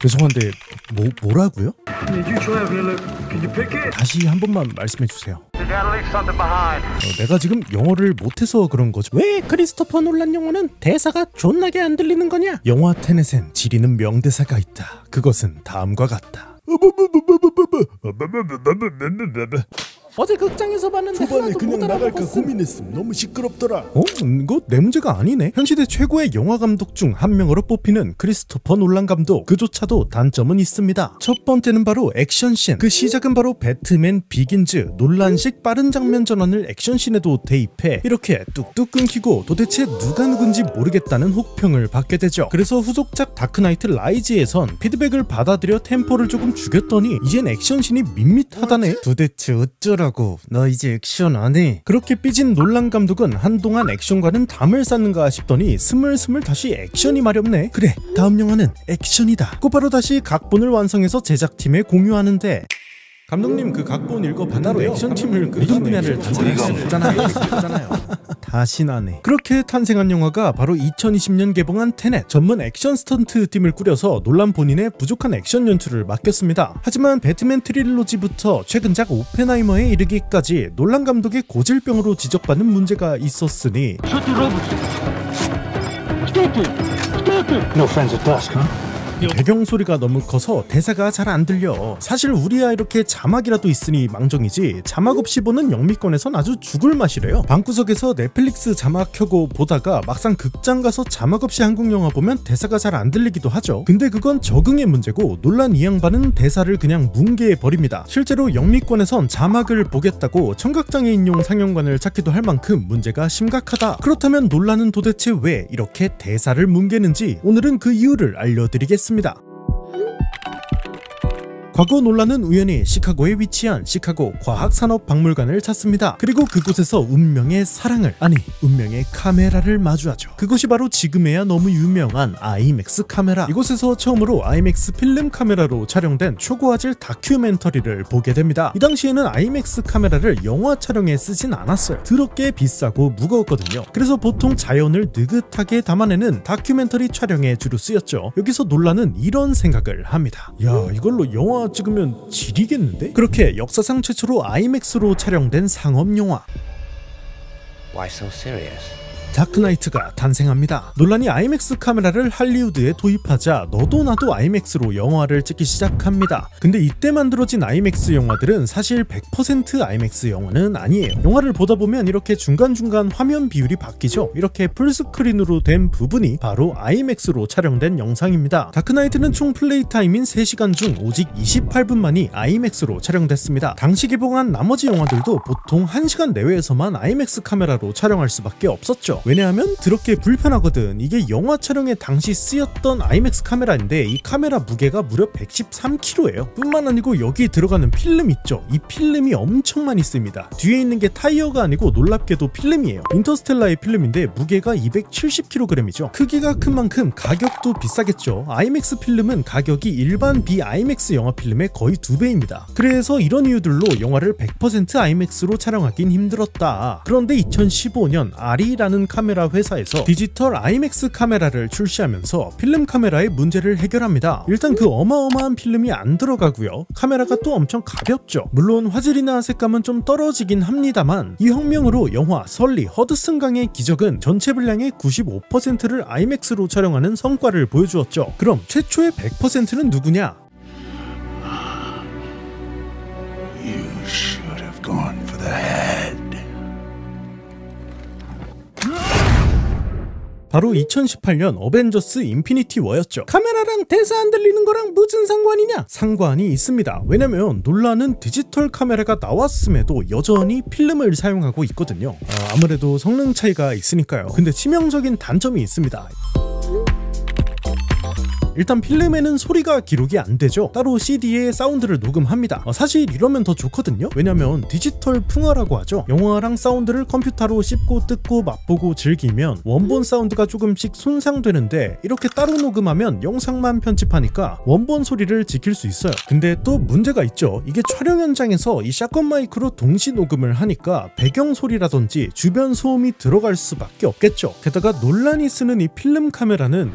죄송한데 뭐라고요? 다시 한 번만 말씀해 주세요. 내가 지금 영어를 못해서 그런 거죠. 왜 크리스토퍼 놀란 영화는 대사가 존나게 안 들리는 거냐? 영화 테넷엔 지리는 명대사가 있다. 그것은 다음과 같다. 어제 극장에서 봤는데 초반에 그냥 나갈까 고민했음. 너무 시끄럽더라. 이거 내 문제가 아니네. 현 시대 최고의 영화 감독 중 한 명으로 뽑히는 크리스토퍼 놀란 감독. 그조차도 단점은 있습니다. 첫 번째는 바로 액션씬. 그 시작은 바로 배트맨 비긴즈. 놀란식 빠른 장면 전환을 액션씬에도 대입해 이렇게 뚝뚝 끊기고 도대체 누가 누군지 모르겠다는 혹평을 받게 되죠. 그래서 후속작 다크나이트 라이즈에선 피드백을 받아들여 템포를 조금 죽였더니 이젠 액션씬이 밋밋하다네. 도대체 어쩌라고, 너 이제 액션 안 해. 그렇게 삐진 놀란 감독은 한동안 액션과는 담을 쌓는가 싶더니 스물스물 다시 액션이 마렵네. 그래, 다음 영화는 액션이다. 곧바로 다시 각본을 완성해서 제작팀에 공유하는데, 감독님 그 각본 읽어봤는데요. 액션팀을 모든 분야를 담당할 수 없잖아요. 다시 나네. 그렇게 탄생한 영화가 바로 2020년 개봉한 테넷. 전문 액션 스턴트 팀을 꾸려서 놀란 본인의 부족한 액션 연출을 맡겼습니다. 하지만 배트맨 트릴로지부터 최근작 오펜하이머에 이르기까지 놀란 감독의 고질병으로 지적받는 문제가 있었으니 No friends at dusk, huh? 배경 소리가 너무 커서 대사가 잘 안 들려. 사실 우리야 이렇게 자막이라도 있으니 망정이지 자막 없이 보는 영미권에선 아주 죽을 맛이래요. 방구석에서 넷플릭스 자막 켜고 보다가 막상 극장 가서 자막 없이 한국 영화 보면 대사가 잘 안 들리기도 하죠. 근데 그건 적응의 문제고 놀란 이 양반은 대사를 그냥 뭉개해 버립니다. 실제로 영미권에선 자막을 보겠다고 청각장애인용 상영관을 찾기도 할 만큼 문제가 심각하다. 그렇다면 놀란은 도대체 왜 이렇게 대사를 뭉개는지 오늘은 그 이유를 알려드리겠습니다. 과거 놀란은 우연히 시카고에 위치한 시카고 과학산업박물관을 찾습니다. 그리고 그곳에서 운명의 사랑을, 아니 운명의 카메라를 마주하죠. 그것이 바로 지금에야 너무 유명한 아이맥스 카메라. 이곳에서 처음으로 아이맥스 필름 카메라로 촬영된 초고화질 다큐멘터리를 보게 됩니다. 이 당시에는 아이맥스 카메라를 영화 촬영에 쓰진 않았어요. 더럽게 비싸고 무거웠거든요. 그래서 보통 자연을 느긋하게 담아내는 다큐멘터리 촬영에 주로 쓰였죠. 여기서 놀란은 이런 생각을 합니다. 야, 이걸로 영화 찍으면 지리겠는데? 그렇게 역사상 최초로 아이맥스로 촬영된 상업영화 Why so serious? 다크나이트가 탄생합니다. 놀란이 아이맥스 카메라를 할리우드에 도입하자 너도 나도 아이맥스로 영화를 찍기 시작합니다. 근데 이때 만들어진 아이맥스 영화들은 사실 100% 아이맥스 영화는 아니에요. 영화를 보다 보면 이렇게 중간중간 화면 비율이 바뀌죠. 이렇게 풀스크린으로 된 부분이 바로 아이맥스로 촬영된 영상입니다. 다크나이트는 총 플레이 타임인 3시간 중 오직 28분만이 아이맥스로 촬영됐습니다. 당시 개봉한 나머지 영화들도 보통 1시간 내외에서만 아이맥스 카메라로 촬영할 수밖에 없었죠. 왜냐하면 더럽게 불편하거든. 이게 영화 촬영에 당시 쓰였던 아이맥스 카메라인데 이 카메라 무게가 무려 113kg예요. 뿐만 아니고 여기 들어가는 필름 있죠. 이 필름이 엄청 많이 씁니다. 뒤에 있는 게 타이어가 아니고 놀랍게도 필름이에요. 인터스텔라의 필름인데 무게가 270kg이죠. 크기가 큰 만큼 가격도 비싸겠죠. 아이맥스 필름은 가격이 일반 비아이맥스 영화 필름의 거의 2배입니다. 그래서 이런 이유들로 영화를 100% 아이맥스로 촬영하긴 힘들었다. 그런데 2015년 아리라는 카메라 회사에서 디지털 아이맥스 카메라를 출시하면서 필름 카메라의 문제를 해결합니다. 일단 그 어마어마한 필름이 안 들어가고요. 카메라가 또 엄청 가볍죠. 물론 화질이나 색감은 좀 떨어지긴 합니다만 이 혁명으로 영화 설리 허드슨강의 기적은 전체 분량의 95%를 아이맥스로 촬영하는 성과를 보여주었죠. 그럼 최초의 100%는 누구냐? You should have gone for the head. 바로 2018년 어벤져스 인피니티 워였죠. 카메라랑 대사 안 들리는 거랑 무슨 상관이냐? 상관이 있습니다. 왜냐면 놀란은 디지털 카메라가 나왔음에도 여전히 필름을 사용하고 있거든요. 아무래도 성능 차이가 있으니까요. 근데 치명적인 단점이 있습니다. 일단 필름에는 소리가 기록이 안 되죠. 따로 CD에 사운드를 녹음합니다. 사실 이러면 더 좋거든요. 왜냐면 디지털 풍화라고 하죠. 영화랑 사운드를 컴퓨터로 씹고 뜯고 맛보고 즐기면 원본 사운드가 조금씩 손상되는데 이렇게 따로 녹음하면 영상만 편집하니까 원본 소리를 지킬 수 있어요. 근데 또 문제가 있죠. 이게 촬영 현장에서 이 샷건 마이크로 동시 녹음을 하니까 배경 소리라든지 주변 소음이 들어갈 수밖에 없겠죠. 게다가 논란이 쓰는 이 필름 카메라는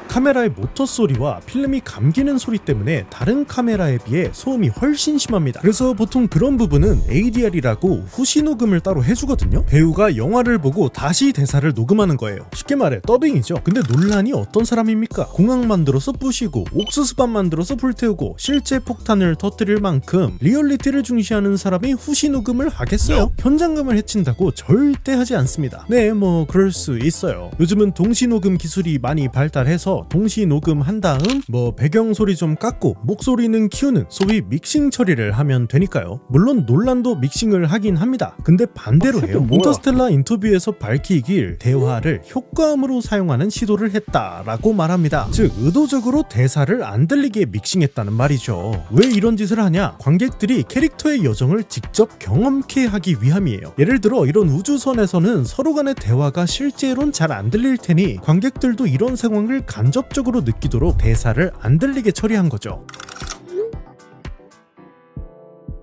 카메라의 모터 소리와 필름이 감기는 소리 때문에 다른 카메라에 비해 소음이 훨씬 심합니다. 그래서 보통 그런 부분은 ADR이라고 후시 녹음을 따로 해주거든요. 배우가 영화를 보고 다시 대사를 녹음하는 거예요. 쉽게 말해 더빙이죠. 근데 논란이 어떤 사람입니까? 공항 만들어서 부시고 옥수수밥 만들어서 불태우고 실제 폭탄을 터뜨릴 만큼 리얼리티를 중시하는 사람이 후시 녹음을 하겠어요? 현장감을 해친다고 절대 하지 않습니다. 네, 뭐 그럴 수 있어요. 요즘은 동시 녹음 기술이 많이 발달해서 동시 녹음한 다음 뭐 배경 소리 좀 깎고 목소리는 키우는 소위 믹싱 처리를 하면 되니까요. 물론 논란도 믹싱을 하긴 합니다. 근데 반대로 해요. 인터스텔라 인터뷰에서 밝히길 대화를 효과음으로 사용하는 시도를 했다라고 말합니다. 즉 의도적으로 대사를 안 들리게 믹싱했다는 말이죠. 왜 이런 짓을 하냐? 관객들이 캐릭터의 여정을 직접 경험케 하기 위함이에요. 예를 들어 이런 우주선에서는 서로 간의 대화가 실제로는 잘 안 들릴 테니 관객들도 이런 상황을 간접적으로 느끼도록 대사를 안 들리게 처리한 거죠.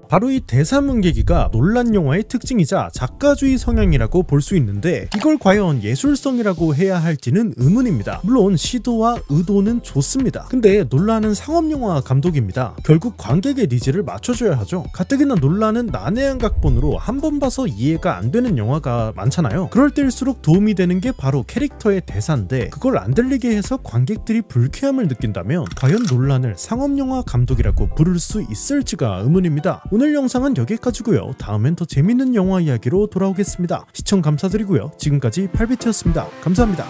바로 이 대사문계기가 논란 영화의 특징이자 작가주의 성향이라고 볼 수 있는데 이걸 과연 예술성이라고 해야 할지는 의문입니다. 물론 시도와 의도는 좋습니다. 근데 논란은 상업영화 감독입니다. 결국 관객의 니즈를 맞춰줘야 하죠. 가뜩이나 논란은 난해한 각본으로 한 번 봐서 이해가 안 되는 영화가 많잖아요. 그럴 때일수록 도움이 되는 게 바로 캐릭터의 대사인데 그걸 안 들리게 해서 관객들이 불쾌함을 느낀다면 과연 논란을 상업영화 감독이라고 부를 수 있을지가 의문입니다. 오늘 영상은 여기까지고요. 다음엔 더 재밌는 영화 이야기로 돌아오겠습니다. 시청 감사드리고요. 지금까지 8비트였습니다. 감사합니다.